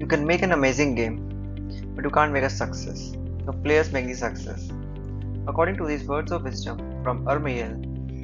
can make an amazing game, but you can't make a success. The players make the success. According to these words of wisdom from Ermiel,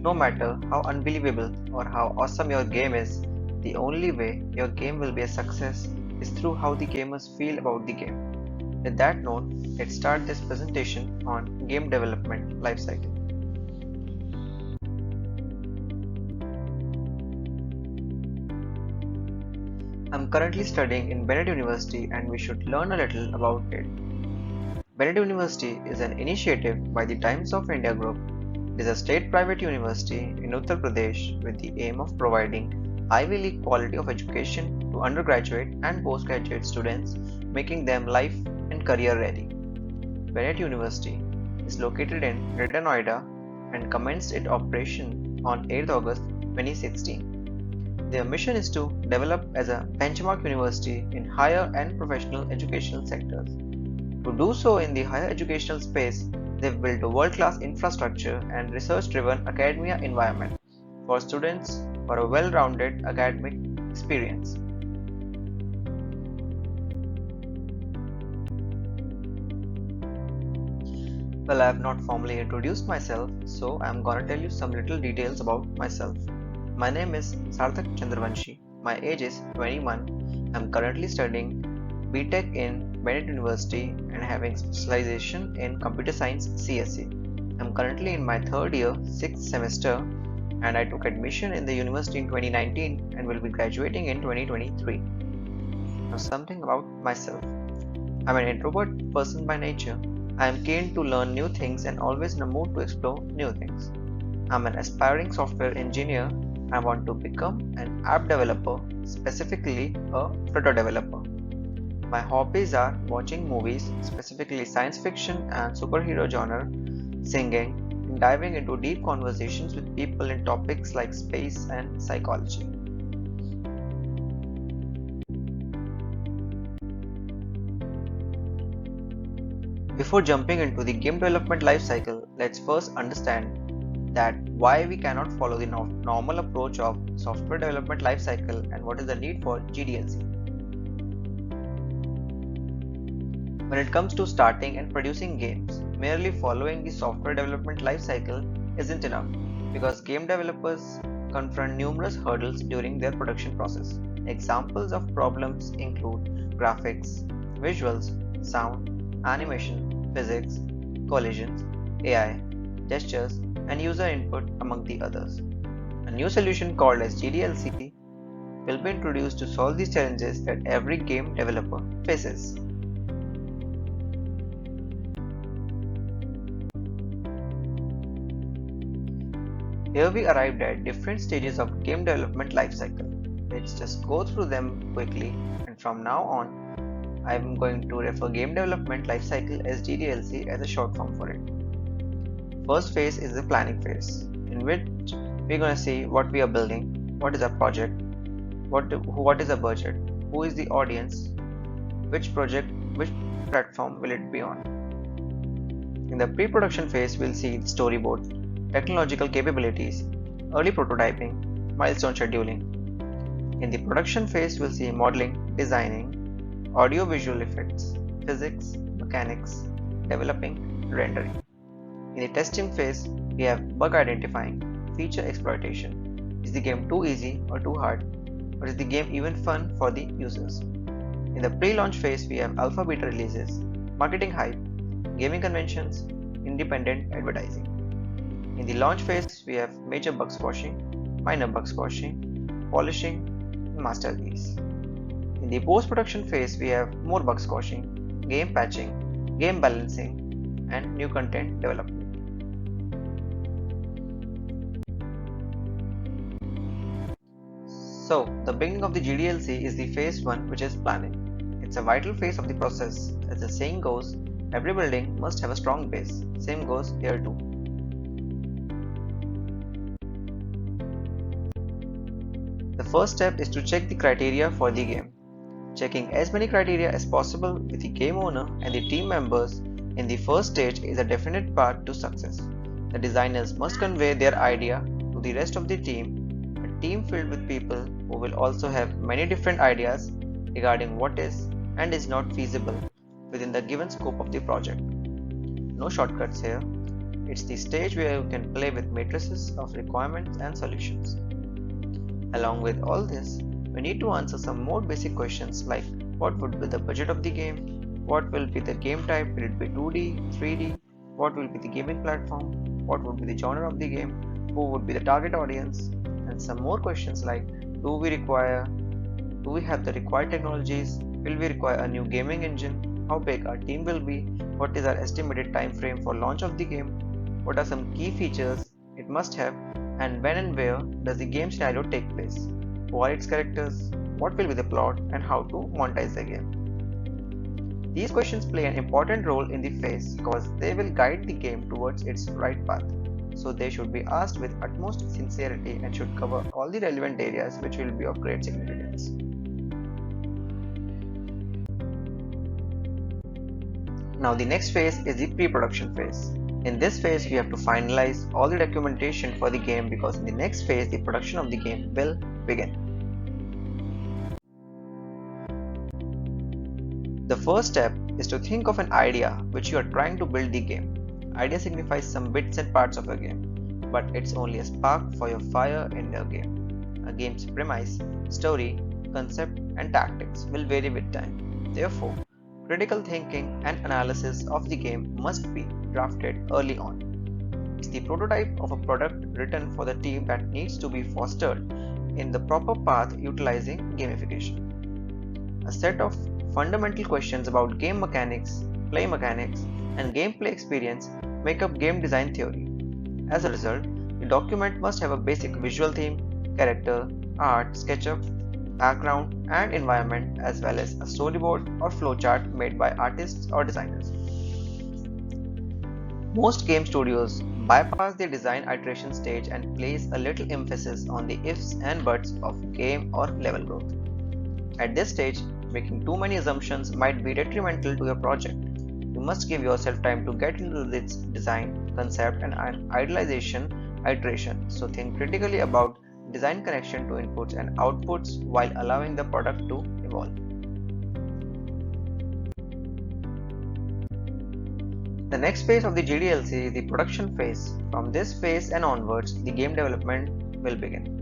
no matter how unbelievable or how awesome your game is, the only way your game will be a success is through how the gamers feel about the game. With that note, let's start this presentation on Game Development Lifecycle. I'm currently studying in Bennett University and we should learn a little about it. Bennett University is an initiative by the Times of India Group. It is a state private university in Uttar Pradesh with the aim of providing Ivy League quality of education to undergraduate and postgraduate students, making them life and career ready. Bennett University is located in Greater Noida and commenced its operation on 8th August 2016. Their mission is to develop as a benchmark university in higher and professional educational sectors. To do so in the higher educational space, they've built a world-class infrastructure and research-driven academia environment for students for a well-rounded academic experience. Well, I have not formally introduced myself, so I am gonna tell you some little details about myself. My name is Sarthak Chandravanshi. My age is 21. I am currently studying BTech in Bennett University and having specialization in Computer Science CSE. I am currently in my third year, 6th semester, and I took admission in the university in 2019 and will be graduating in 2023. Now, something about myself. I'm an introvert person by nature. I am keen to learn new things and always in a mood to explore new things. I'm an aspiring software engineer. I want to become an app developer, specifically a Flutter developer. My hobbies are watching movies, specifically science fiction and superhero genre, singing, and diving into deep conversations with people in topics like space and psychology. Before jumping into the game development lifecycle, let's first understand that why we cannot follow the normal approach of software development lifecycle and what is the need for GDLC. When it comes to starting and producing games, merely following the software development lifecycle isn't enough because game developers confront numerous hurdles during their production process. Examples of problems include graphics, visuals, sound, animation, physics, collisions, AI, gestures, and user input among the others. A new solution called as GDLC will be introduced to solve these challenges that every game developer faces. Here we arrived at different stages of game development lifecycle. Let's just go through them quickly, and from now on I am going to refer game development lifecycle as GDLC as a short form for it. First phase is the planning phase, in which we're going to see what we are building, what is our project, what is the budget, who is the audience, which project, which platform will it be on. In the pre-production phase, we'll see the storyboard, technological capabilities, early prototyping, milestone scheduling. In the production phase, we'll see modeling, designing, audio-visual effects, physics, mechanics, developing, rendering. In the testing phase, we have bug identifying, feature exploitation. Is the game too easy or too hard? Or is the game even fun for the users? In the pre-launch phase, we have alpha-beta releases, marketing hype, gaming conventions, independent advertising. In the launch phase, we have major bug squashing, minor bug squashing, polishing, and master release. In the post-production phase, we have more bug squashing, game patching, game balancing, and new content development. So, the beginning of the GDLC is the phase 1, which is planning. It's a vital phase of the process. As the saying goes, every building must have a strong base. Same goes here too. The first step is to check the criteria for the game. Checking as many criteria as possible with the game owner and the team members in the first stage is a definite path to success. The designers must convey their idea to the rest of the team, a team filled with people who will also have many different ideas regarding what is and is not feasible within the given scope of the project. No shortcuts here. It's the stage where you can play with matrices of requirements and solutions. Along with all this, we need to answer some more basic questions like what would be the budget of the game, what will be the game type, will it be 2D, 3D, what will be the gaming platform, what would be the genre of the game, who would be the target audience, and some more questions like do we have the required technologies, will we require a new gaming engine, how big our team will be, what is our estimated time frame for launch of the game, what are some key features it must have, and when and where does the game scenario take place, who are its characters, what will be the plot, and how to monetize the game. These questions play an important role in the phase because they will guide the game towards its right path. So they should be asked with utmost sincerity and should cover all the relevant areas which will be of great significance. Now the next phase is the pre-production phase. In this phase, we have to finalize all the documentation for the game because in the next phase, the production of the game will begin. The first step is to think of an idea which you are trying to build the game. Idea signifies some bits and parts of a game, but it's only a spark for your fire in your game. A game's premise, story, concept, and tactics will vary with time. Therefore, critical thinking and analysis of the game must be drafted early on. It's the prototype of a product written for the team that needs to be fostered in the proper path utilizing gamification. A set of fundamental questions about game mechanics, play mechanics, and gameplay experience make up game design theory. As a result, the document must have a basic visual theme, character, art, SketchUp, background, and environment, as well as a storyboard or flowchart made by artists or designers. Most game studios bypass the design iteration stage and place a little emphasis on the ifs and buts of game or level growth. At this stage, making too many assumptions might be detrimental to your project. You must give yourself time to get into its design, concept, and idealization iteration. So think critically about design connection to inputs and outputs while allowing the product to evolve. The next phase of the GDLC is the production phase. From this phase and onwards, the game development will begin.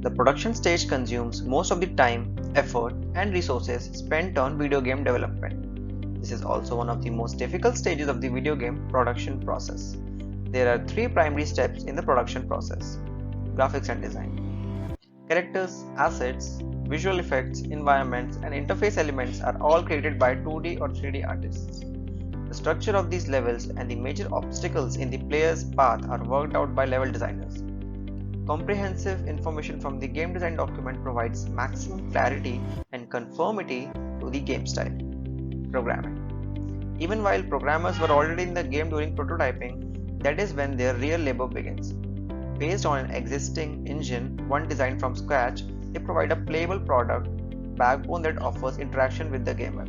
The production stage consumes most of the time, effort, and resources spent on video game development. This is also one of the most difficult stages of the video game production process. There are three primary steps in the production process: graphics and design. Characters, assets, visual effects, environments, and interface elements are all created by 2D or 3D artists. The structure of these levels and the major obstacles in the player's path are worked out by level designers. Comprehensive information from the game design document provides maximum clarity and conformity to the game style. Programming. Even while programmers were already in the game during prototyping, that is when their real labor begins. Based on an existing engine, one designed from scratch, they provide a playable product backbone that offers interaction with the gamer.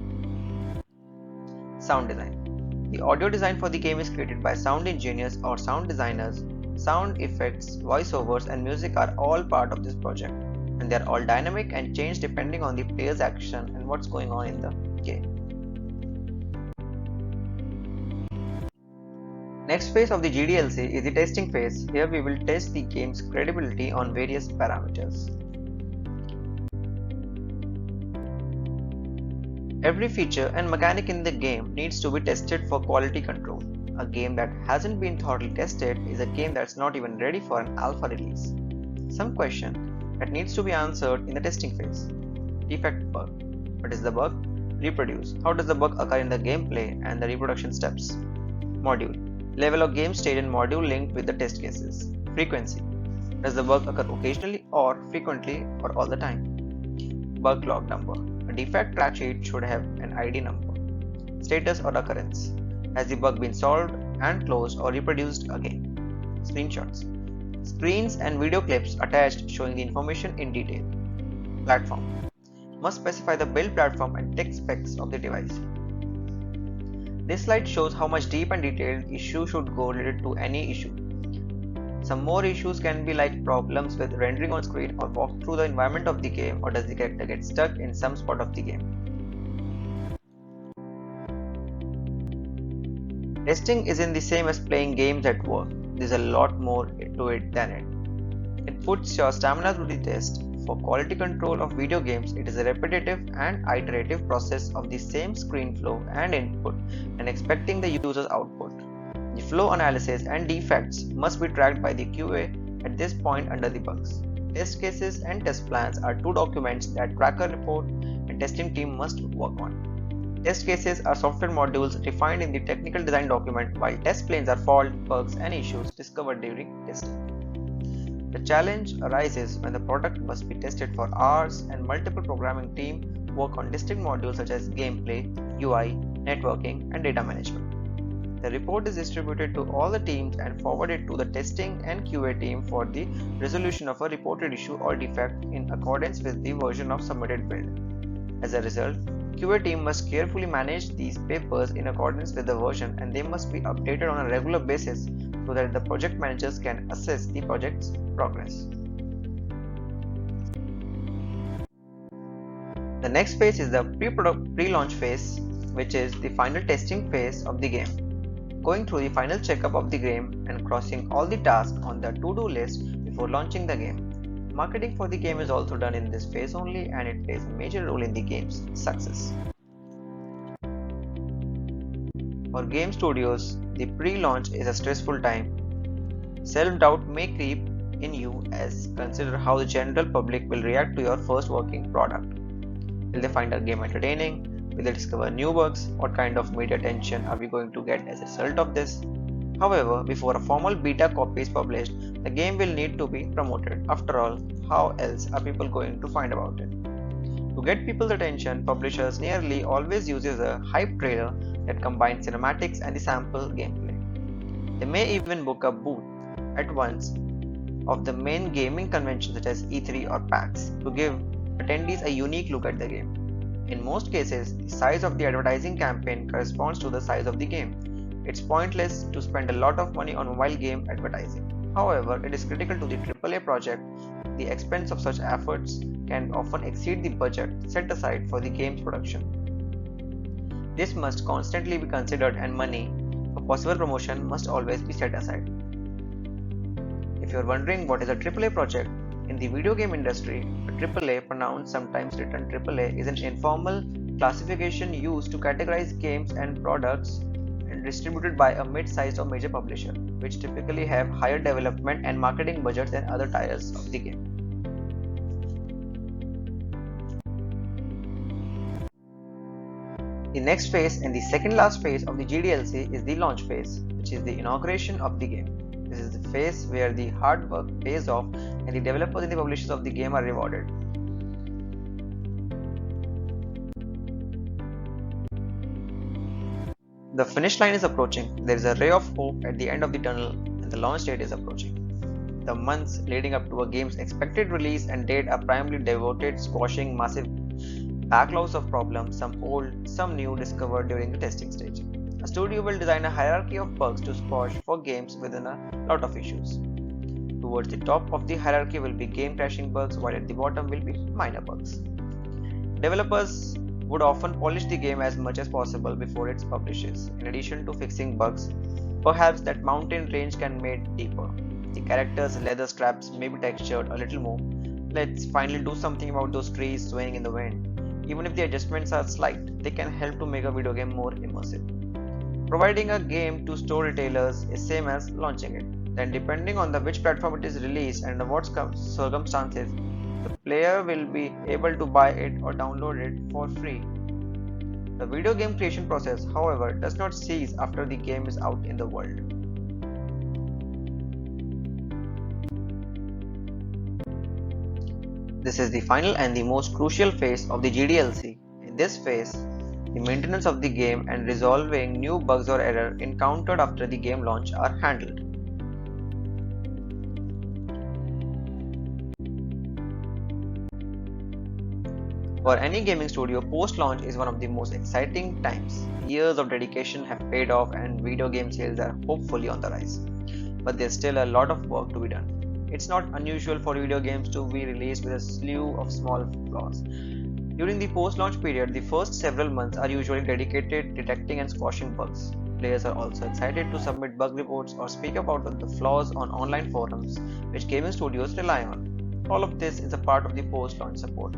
Sound design. The audio design for the game is created by sound engineers or sound designers. Sound effects, voiceovers, and music are all part of this project, and they are all dynamic and change depending on the player's action and what's going on in the game. Next phase of the GDLC is the testing phase. Here we will test the game's credibility on various parameters. Every feature and mechanic in the game needs to be tested for quality control. A game that hasn't been thoroughly tested is a game that's not even ready for an alpha release. Some question that needs to be answered in the testing phase. Defect bug. What is the bug? Reproduce. How does the bug occur in the gameplay and the reproduction steps? Module. Level of game state and module linked with the test cases. Frequency. Does the bug occur occasionally or frequently or all the time? Bug log number. A defect track sheet should have an ID number. Status or occurrence. Has the bug been solved and closed or reproduced again? Screenshots. Screens and video clips attached showing the information in detail. Platform. Must specify the build platform and tech specs of the device. This slide shows how much deep and detailed issue should go related to any issue. Some more issues can be like problems with rendering on screen or walk through the environment of the game, or does the character get stuck in some spot of the game. Testing isn't the same as playing games at work. There's a lot more to it than it. It puts your stamina through the test. For quality control of video games, it is a repetitive and iterative process of the same screen flow and input and expecting the user's output. The flow analysis and defects must be tracked by the QA at this point under the bugs. Test cases and test plans are two documents that tracker report and testing team must work on. Test cases are software modules defined in the technical design document, while test plans are faults, bugs, and issues discovered during testing. The challenge arises when the product must be tested for hours and multiple programming teams work on distinct modules such as gameplay, UI, networking, and data management. The report is distributed to all the teams and forwarded to the testing and QA team for the resolution of a reported issue or defect in accordance with the version of submitted build. As a result, QA team must carefully manage these papers in accordance with the version, and they must be updated on a regular basis so that the project managers can assess the project's progress. The next phase is the pre-launch phase, which is the final testing phase of the game. Going through the final checkup of the game and crossing all the tasks on the to-do list before launching the game. Marketing for the game is also done in this phase only, and it plays a major role in the game's success. For game studios, the pre-launch is a stressful time. Self-doubt may creep in you as consider how the general public will react to your first working product. Will they find our game entertaining? Will they discover new bugs? What kind of media attention are we going to get as a result of this? However, before a formal beta copy is published, the game will need to be promoted. After all, how else are people going to find about it? To get people's attention, publishers nearly always uses a hype trailer that combines cinematics and the sample gameplay. They may even book a booth at once of the main gaming convention such as E3 or PAX to give attendees a unique look at the game. In most cases, the size of the advertising campaign corresponds to the size of the game. It's pointless to spend a lot of money on mobile game advertising. However, it is critical to the AAA project. The expense of such efforts can often exceed the budget set aside for the game's production. This must constantly be considered, and money for possible promotion must always be set aside. If you are wondering what is a AAA project, in the video game industry, a AAA, pronounced sometimes written AAA, is an informal classification used to categorize games and products distributed by a mid-sized or major publisher, which typically have higher development and marketing budgets than other titles of the game. The next phase and the second last phase of the GDLC is the launch phase, which is the inauguration of the game. This is the phase where the hard work pays off and the developers and the publishers of the game are rewarded. The finish line is approaching. There is a ray of hope at the end of the tunnel, and the launch date is approaching. The months leading up to a game's expected release and date are primarily devoted squashing massive backlogs of problems, some old, some new, discovered during the testing stage. A studio will design a hierarchy of bugs to squash for games within a lot of issues. Towards the top of the hierarchy will be game crashing bugs, while at the bottom will be minor bugs. Developers would often polish the game as much as possible before it publishes. In addition to fixing bugs, perhaps that mountain range can be made deeper. The characters' leather straps may be textured a little more. Let's finally do something about those trees swaying in the wind. Even if the adjustments are slight, they can help to make a video game more immersive. Providing a game to store retailers is same as launching it. Then depending on which platform it is released and under what circumstances, the player will be able to buy it or download it for free. The video game creation process, however, does not cease after the game is out in the world. This is the final and the most crucial phase of the GDLC. In this phase, the maintenance of the game and resolving new bugs or errors encountered after the game launch are handled. For any gaming studio, post-launch is one of the most exciting times. Years of dedication have paid off and video game sales are hopefully on the rise. but there's still a lot of work to be done. It's not unusual for video games to be released with a slew of small flaws. During the post-launch period, the first several months are usually dedicated to detecting and squashing bugs. Players are also excited to submit bug reports or speak about the flaws on online forums, which gaming studios rely on. All of this is a part of the post-launch support.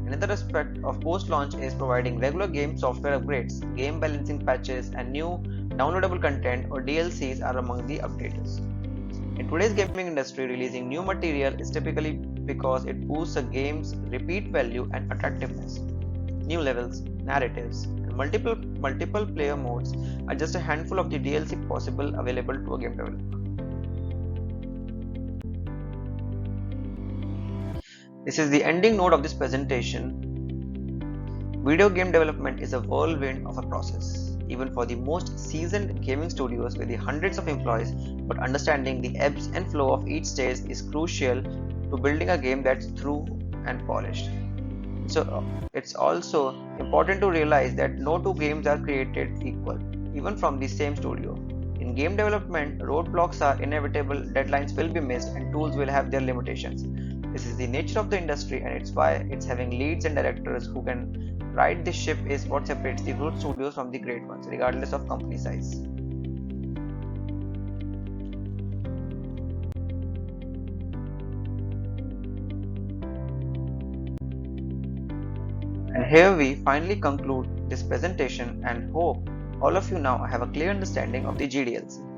Another aspect of post-launch is providing regular game software upgrades. Game balancing patches and new downloadable content or DLCs are among the updaters. In today's gaming industry, releasing new material is typically because it boosts a game's repeat value and attractiveness. New levels, narratives, and multiple player modes are just a handful of the DLC possible available to a game developer. This is the ending note of this presentation. Video game development is a whirlwind of a process, even for the most seasoned gaming studios with the hundreds of employees, but understanding the ebbs and flow of each stage is crucial to building a game that's through and polished. So it's also important to realize that no two games are created equal, even from the same studio. In game development, roadblocks are inevitable, deadlines will be missed, and tools will have their limitations. This is the nature of the industry, and it's why it's having leads and directors who can right the ship is what separates the good studios from the great ones, regardless of company size. And here we finally conclude this presentation and hope all of you now have a clear understanding of the GDLC.